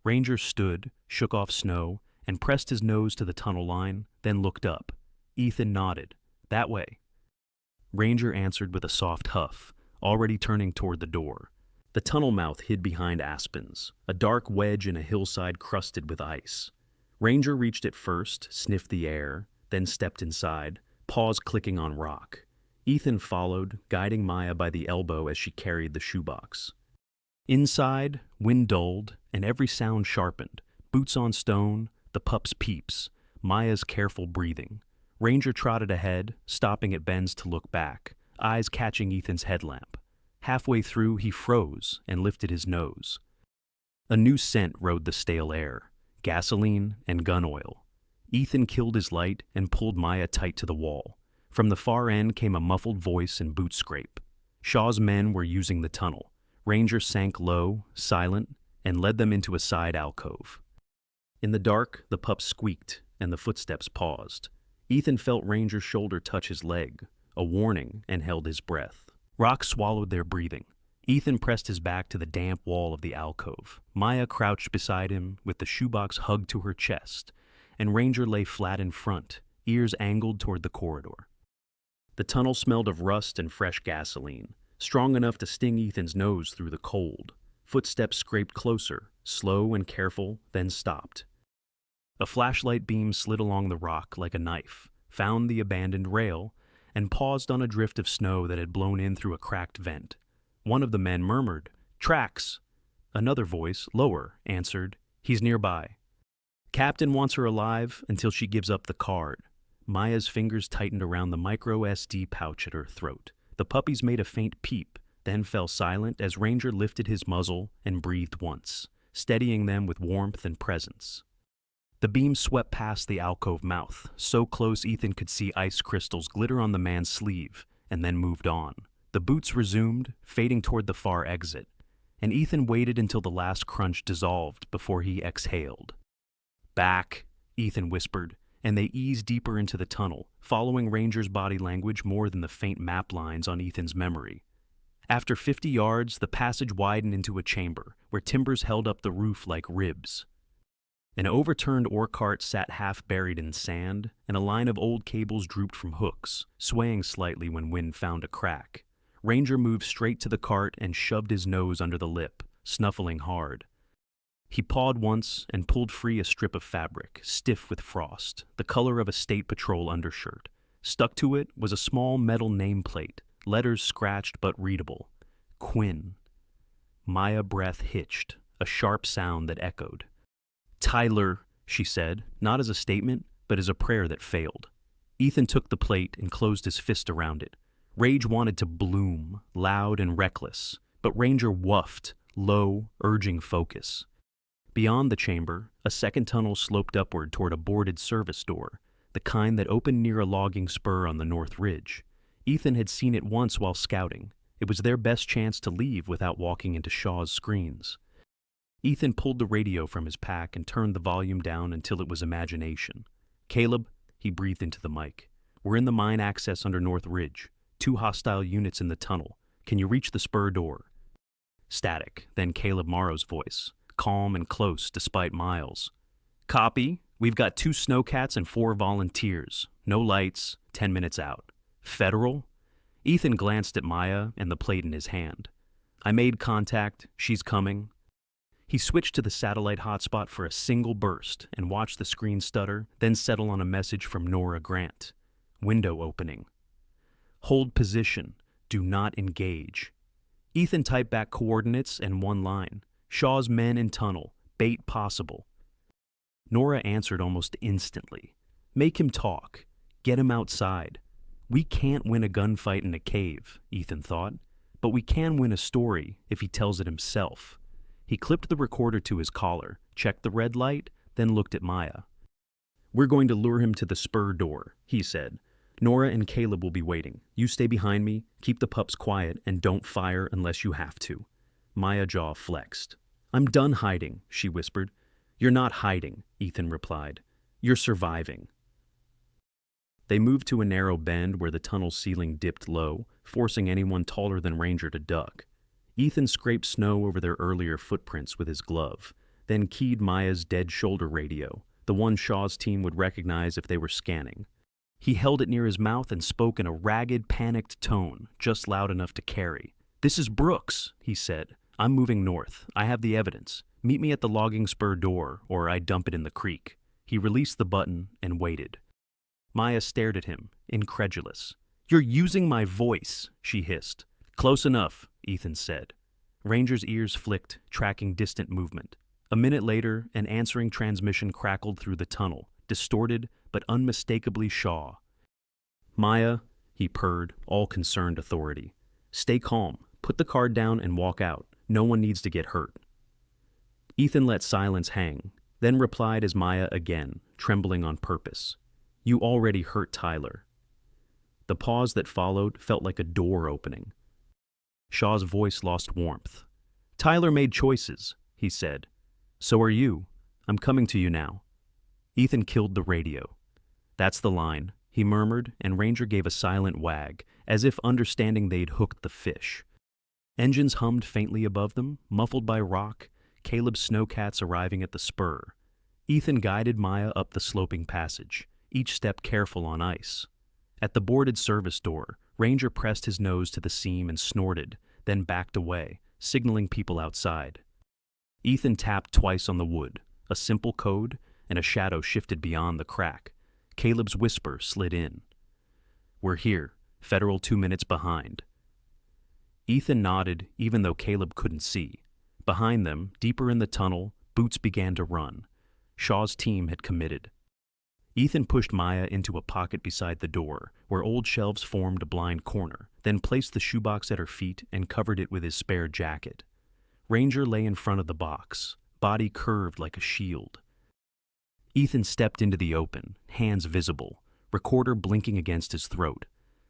Ranger stood, shook off snow, and pressed his nose to the tunnel line, then looked up. Ethan nodded. That way. Ranger answered with a soft huff, already turning toward the door. The tunnel mouth hid behind aspens, a dark wedge in a hillside crusted with ice. Ranger reached it first, sniffed the air, then stepped inside, paws clicking on rock. Ethan followed, guiding Maya by the elbow as she carried the shoebox. Inside, wind dulled, and every sound sharpened. Boots on stone, the pup's peeps, Maya's careful breathing. Ranger trotted ahead, stopping at bends to look back, eyes catching Ethan's headlamp. Halfway through, he froze and lifted his nose. A new scent rode the stale air, gasoline and gun oil. Ethan killed his light and pulled Maya tight to the wall. From the far end came a muffled voice and boot scrape. Shaw's men were using the tunnel. Ranger sank low, silent, and led them into a side alcove. In the dark, the pup squeaked, and the footsteps paused. Ethan felt Ranger's shoulder touch his leg, a warning, and held his breath. Rock swallowed their breathing. Ethan pressed his back to the damp wall of the alcove. Maya crouched beside him with the shoebox hugged to her chest, and Ranger lay flat in front, ears angled toward the corridor. The tunnel smelled of rust and fresh gasoline, strong enough to sting Ethan's nose through the cold. Footsteps scraped closer, slow and careful, then stopped. A flashlight beam slid along the rock like a knife, found the abandoned rail, and paused on a drift of snow that had blown in through a cracked vent. One of the men murmured, "Tracks!" Another voice, lower, answered, "He's nearby." Captain wants her alive until she gives up the card. Maya's fingers tightened around the micro SD pouch at her throat. The puppies made a faint peep, then fell silent as Ranger lifted his muzzle and breathed once, steadying them with warmth and presence. The beam swept past the alcove mouth, so close Ethan could see ice crystals glitter on the man's sleeve, and then moved on. The boots resumed, fading toward the far exit, and Ethan waited until the last crunch dissolved before he exhaled. "Back," Ethan whispered, and they eased deeper into the tunnel, following Ranger's body language more than the faint map lines on Ethan's memory. After 50 yards, the passage widened into a chamber, where timbers held up the roof like ribs. An overturned ore cart sat half buried in sand, and a line of old cables drooped from hooks, swaying slightly when wind found a crack. Ranger moved straight to the cart and shoved his nose under the lip, snuffling hard. He pawed once and pulled free a strip of fabric, stiff with frost, the color of a state patrol undershirt. Stuck to it was a small metal nameplate, letters scratched but readable. Quinn. Maya breath hitched, a sharp sound that echoed. "Tyler," she said, not as a statement, but as a prayer that failed. Ethan took the plate and closed his fist around it. Rage wanted to bloom, loud and reckless, but Ranger woofed, low, urging focus. Beyond the chamber, a second tunnel sloped upward toward a boarded service door, the kind that opened near a logging spur on the north ridge. Ethan had seen it once while scouting. It was their best chance to leave without walking into Shaw's screens. Ethan pulled the radio from his pack and turned the volume down until it was imagination. "Caleb," he breathed into the mic. "We're in the mine access under North Ridge. 2 hostile units in the tunnel. Can you reach the spur door?" Static, then Caleb Morrow's voice, calm and close despite miles. "Copy. We've got 2 snowcats and 4 volunteers. No lights, 10 minutes out. Federal?" Ethan glanced at Maya and the plate in his hand. "I made contact. She's coming." He switched to the satellite hotspot for a single burst and watched the screen stutter, then settle on a message from Nora Grant. Window opening. Hold position. Do not engage. Ethan typed back coordinates and one line. Shaw's men in tunnel. Bait possible. Nora answered almost instantly. Make him talk. Get him outside. We can't win a gunfight in a cave, Ethan thought, but we can win a story if he tells it himself. He clipped the recorder to his collar, checked the red light, then looked at Maya. We're going to lure him to the spur door, he said. Nora and Caleb will be waiting. You stay behind me, keep the pups quiet, and don't fire unless you have to. Maya's jaw flexed. I'm done hiding, she whispered. You're not hiding, Ethan replied. You're surviving. They moved to a narrow bend where the tunnel ceiling dipped low, forcing anyone taller than Ranger to duck. Ethan scraped snow over their earlier footprints with his glove, then keyed Maya's dead shoulder radio, the one Shaw's team would recognize if they were scanning. He held it near his mouth and spoke in a ragged, panicked tone, just loud enough to carry. This is Brooks, he said. I'm moving north. I have the evidence. Meet me at the logging spur door, or I dump it in the creek. He released the button and waited. Maya stared at him, incredulous. You're using my voice, she hissed. Close enough, Ethan said. Ranger's ears flicked, tracking distant movement. A minute later, an answering transmission crackled through the tunnel, distorted but unmistakably Shaw. Maya, he purred, all concerned authority. Stay calm, put the card down and walk out. No one needs to get hurt. Ethan let silence hang, then replied as Maya again, trembling on purpose. You already hurt Tyler. The pause that followed felt like a door opening. Shaw's voice lost warmth. Tyler made choices, he said. So are you. I'm coming to you now. Ethan killed the radio. That's the line, he murmured, and Ranger gave a silent wag, as if understanding they'd hooked the fish. Engines hummed faintly above them, muffled by rock, Caleb's snowcats arriving at the spur. Ethan guided Maya up the sloping passage, each step careful on ice. At the boarded service door, Ranger pressed his nose to the seam and snorted, then backed away, signaling people outside. Ethan tapped twice on the wood, a simple code, and a shadow shifted beyond the crack. Caleb's whisper slid in. We're here, Federal 2 minutes behind. Ethan nodded, even though Caleb couldn't see. Behind them, deeper in the tunnel, boots began to run. Shaw's team had committed. Ethan pushed Maya into a pocket beside the door, where old shelves formed a blind corner, then placed the shoebox at her feet and covered it with his spare jacket. Ranger lay in front of the box, body curved like a shield. Ethan stepped into the open, hands visible, recorder blinking against his throat.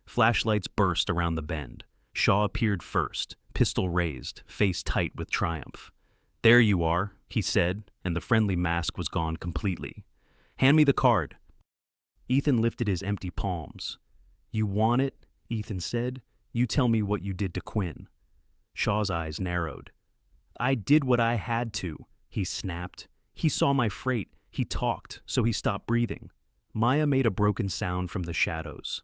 Flashlights burst around the bend. Shaw appeared first, pistol raised, face tight with triumph. There you are, he said, and the friendly mask was gone completely. Hand me the card. Ethan lifted his empty palms. You want it? Ethan said. You tell me what you did to Quinn. Shaw's eyes narrowed. I did what I had to, he snapped. He saw my freight. He talked, so he stopped breathing. Maya made a broken sound from the shadows.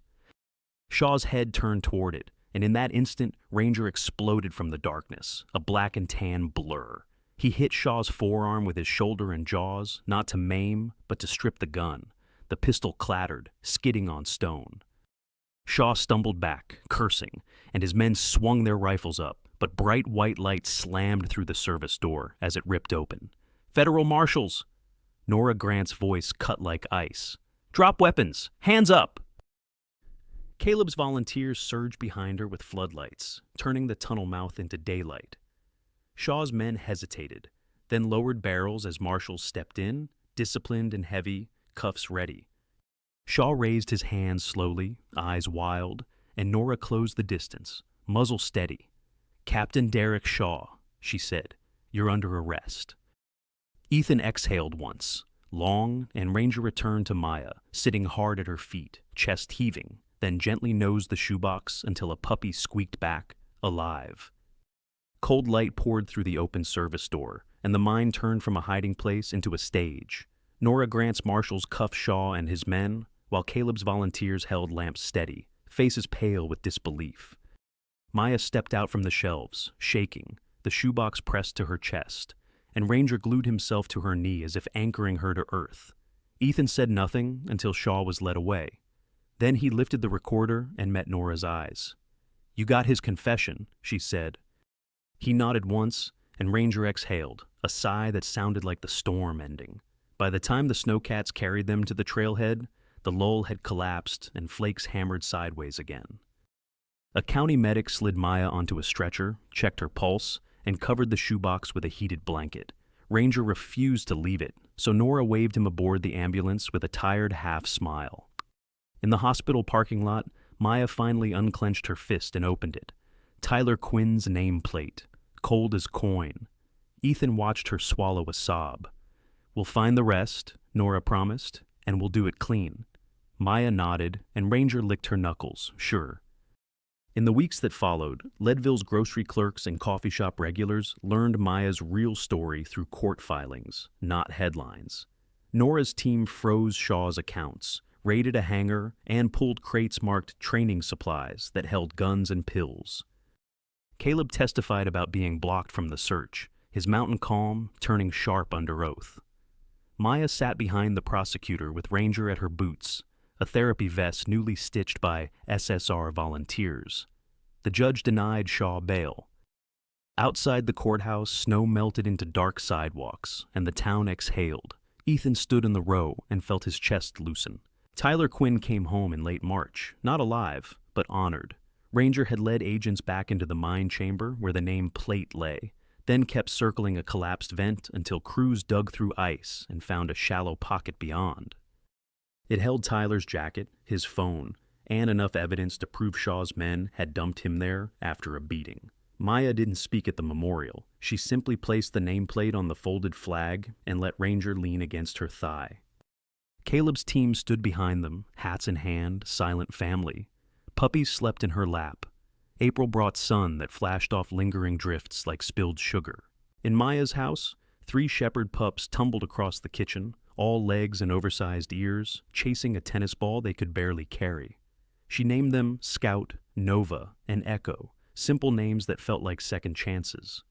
Shaw's head turned toward it, and in that instant, Ranger exploded from the darkness, a black and tan blur. He hit Shaw's forearm with his shoulder and jaws, not to maim, but to strip the gun. The pistol clattered, skidding on stone. Shaw stumbled back, cursing, and his men swung their rifles up, but bright white light slammed through the service door as it ripped open. Federal Marshals! Nora Grant's voice cut like ice. Drop weapons! Hands up! Caleb's volunteers surged behind her with floodlights, turning the tunnel mouth into daylight. Shaw's men hesitated, then lowered barrels as marshals stepped in, disciplined and heavy, cuffs ready. Shaw raised his hands slowly, eyes wild, and Nora closed the distance, muzzle steady. Captain Derek Shaw, she said, you're under arrest. Ethan exhaled once, long, and Ranger returned to Maya, sitting hard at her feet, chest heaving, then gently nosed the shoebox until a puppy squeaked back, alive. Cold light poured through the open service door, and the mine turned from a hiding place into a stage. Nora Grant's marshals cuffed Shaw and his men, while Caleb's volunteers held lamps steady, faces pale with disbelief. Maya stepped out from the shelves, shaking, the shoebox pressed to her chest. and Ranger glued himself to her knee as if anchoring her to earth. Ethan said nothing until Shaw was led away. Then he lifted the recorder and met Nora's eyes. "You got his confession," she said. He nodded once, and Ranger exhaled, a sigh that sounded like the storm ending. By the time the snowcats carried them to the trailhead, the lull had collapsed and flakes hammered sideways again. A county medic slid Maya onto a stretcher, checked her pulse, and covered the shoebox with a heated blanket. Ranger refused to leave it, so Nora waved him aboard the ambulance with a tired half-smile. In the hospital parking lot, Maya finally unclenched her fist and opened it. Tyler Quinn's nameplate, cold as coin. Ethan watched her swallow a sob. "We'll find the rest," Nora promised, "and we'll do it clean." Maya nodded, and Ranger licked her knuckles, sure. In the weeks that followed, Leadville's grocery clerks and coffee shop regulars learned Maya's real story through court filings, not headlines. Nora's team froze Shaw's accounts, raided a hangar, and pulled crates marked training supplies that held guns and pills. Caleb testified about being blocked from the search, his mountain calm turning sharp under oath. Maya sat behind the prosecutor with Ranger at her boots, a therapy vest newly stitched by SSR volunteers. The judge denied Shaw bail. Outside the courthouse, snow melted into dark sidewalks, and the town exhaled. Ethan stood in the row and felt his chest loosen. Tyler Quinn came home in late March, not alive, but honored. Ranger had led agents back into the mine chamber where the name plate lay, then kept circling a collapsed vent until crews dug through ice and found a shallow pocket beyond. It held Tyler's jacket, his phone, and enough evidence to prove Shaw's men had dumped him there after a beating. Maya didn't speak at the memorial. She simply placed the nameplate on the folded flag and let Ranger lean against her thigh. Caleb's team stood behind them, hats in hand, silent family. Puppies slept in her lap. April brought sun that flashed off lingering drifts like spilled sugar. In Maya's house, 3 shepherd pups tumbled across the kitchen, all legs and oversized ears, chasing a tennis ball they could barely carry. She named them Scout, Nova, and Echo, simple names that felt like second chances.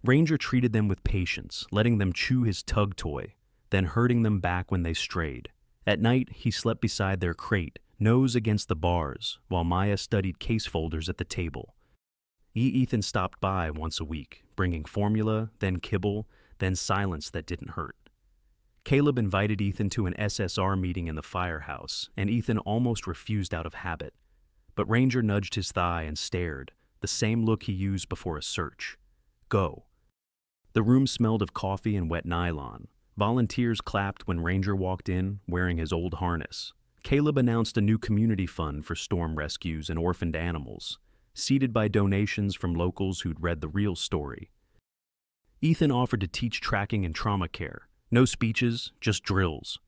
Ranger treated them with patience, letting them chew his tug toy, then herding them back when they strayed. At night, he slept beside their crate, nose against the bars, while Maya studied case folders at the table. Ethan stopped by once a week, bringing formula, then kibble, then silence that didn't hurt. Caleb invited Ethan to an SSR meeting in the firehouse, and Ethan almost refused out of habit. But Ranger nudged his thigh and stared, the same look he used before a search. Go. The room smelled of coffee and wet nylon. Volunteers clapped when Ranger walked in, wearing his old harness. Caleb announced a new community fund for storm rescues and orphaned animals, seeded by donations from locals who'd read the real story. Ethan offered to teach tracking and trauma care. No speeches, just drills.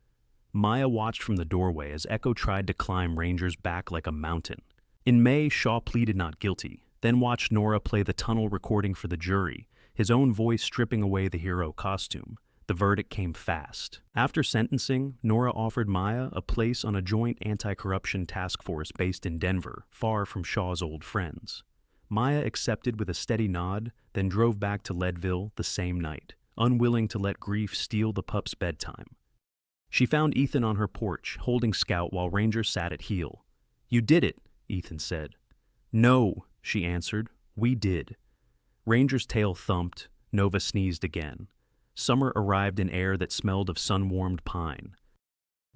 Maya watched from the doorway as Echo tried to climb Ranger's back like a mountain. In May, Shaw pleaded not guilty, then watched Nora play the tunnel recording for the jury, his own voice stripping away the hero costume. The verdict came fast. After sentencing, Nora offered Maya a place on a joint anti-corruption task force based in Denver, far from Shaw's old friends. Maya accepted with a steady nod, then drove back to Leadville the same night, unwilling to let grief steal the pup's bedtime. She found Ethan on her porch, holding Scout while Ranger sat at heel. "You did it," Ethan said. "No," she answered. "We did." Ranger's tail thumped. Nova sneezed again. Summer arrived in air that smelled of sun-warmed pine.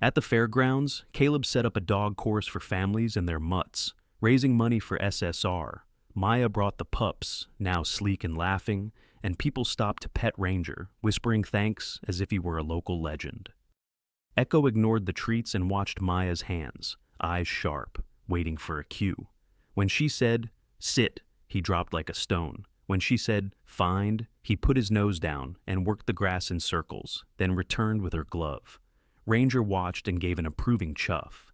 At the fairgrounds, Caleb set up a dog course for families and their mutts, raising money for SSR. Maya brought the pups, now sleek and laughing, and people stopped to pet Ranger, whispering thanks as if he were a local legend. Echo ignored the treats and watched Maya's hands, eyes sharp, waiting for a cue. When she said, "Sit," he dropped like a stone. When she said, "Find," he put his nose down and worked the grass in circles, then returned with her glove. Ranger watched and gave an approving chuff.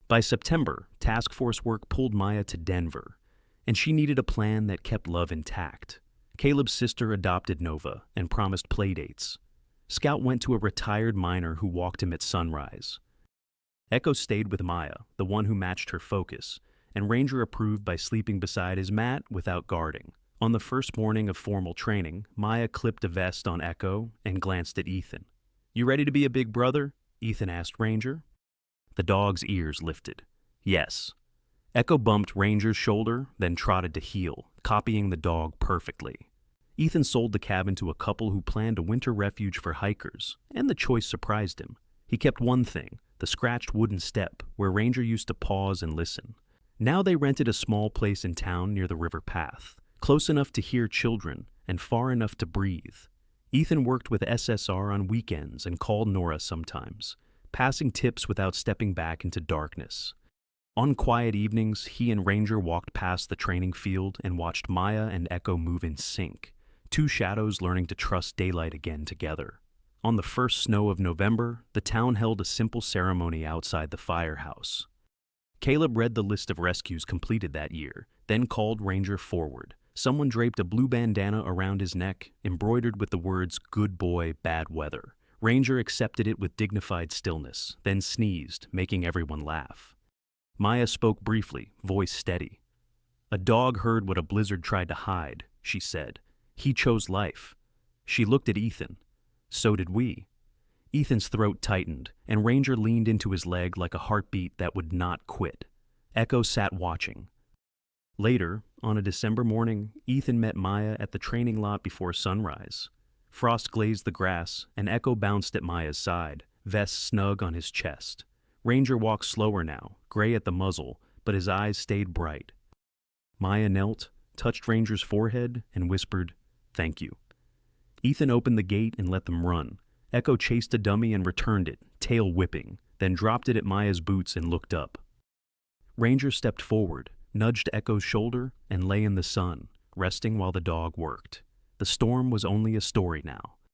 By September, task force work pulled Maya to Denver, and she needed a plan that kept love intact. Caleb's sister adopted Nova and promised playdates. Scout went to a retired miner who walked him at sunrise. Echo stayed with Maya, the one who matched her focus, and Ranger approved by sleeping beside his mat without guarding. On the first morning of formal training, Maya clipped a vest on Echo and glanced at Ethan. "You ready to be a big brother?" Ethan asked Ranger. The dog's ears lifted. "Yes." Echo bumped Ranger's shoulder, then trotted to heel, copying the dog perfectly. Ethan sold the cabin to a couple who planned a winter refuge for hikers, and the choice surprised him. He kept one thing, the scratched wooden step where Ranger used to pause and listen. Now they rented a small place in town near the river path, close enough to hear children and far enough to breathe. Ethan worked with SSR on weekends and called Nora sometimes, passing tips without stepping back into darkness. On quiet evenings, he and Ranger walked past the training field and watched Maya and Echo move in sync, two shadows learning to trust daylight again together. On the first snow of November, the town held a simple ceremony outside the firehouse. Caleb read the list of rescues completed that year, then called Ranger forward. Someone draped a blue bandana around his neck, embroidered with the words, "Good boy, bad weather." Ranger accepted it with dignified stillness, then sneezed, making everyone laugh. Maya spoke briefly, voice steady. "A dog heard what a blizzard tried to hide," she said. "He chose life." She looked at Ethan. "So did we." Ethan's throat tightened, and Ranger leaned into his leg like a heartbeat that would not quit. Echo sat watching. Later, on a December morning, Ethan met Maya at the training lot before sunrise. Frost glazed the grass, and Echo bounced at Maya's side, vest snug on his chest. Ranger walked slower now, gray at the muzzle, but his eyes stayed bright. Maya knelt, touched Ranger's forehead, and whispered, "Thank you." Ethan opened the gate and let them run. Echo chased a dummy and returned it, tail whipping, then dropped it at Maya's boots and looked up. Ranger stepped forward, nudged Echo's shoulder, and lay in the sun, resting while the dog worked. The storm was only a story now.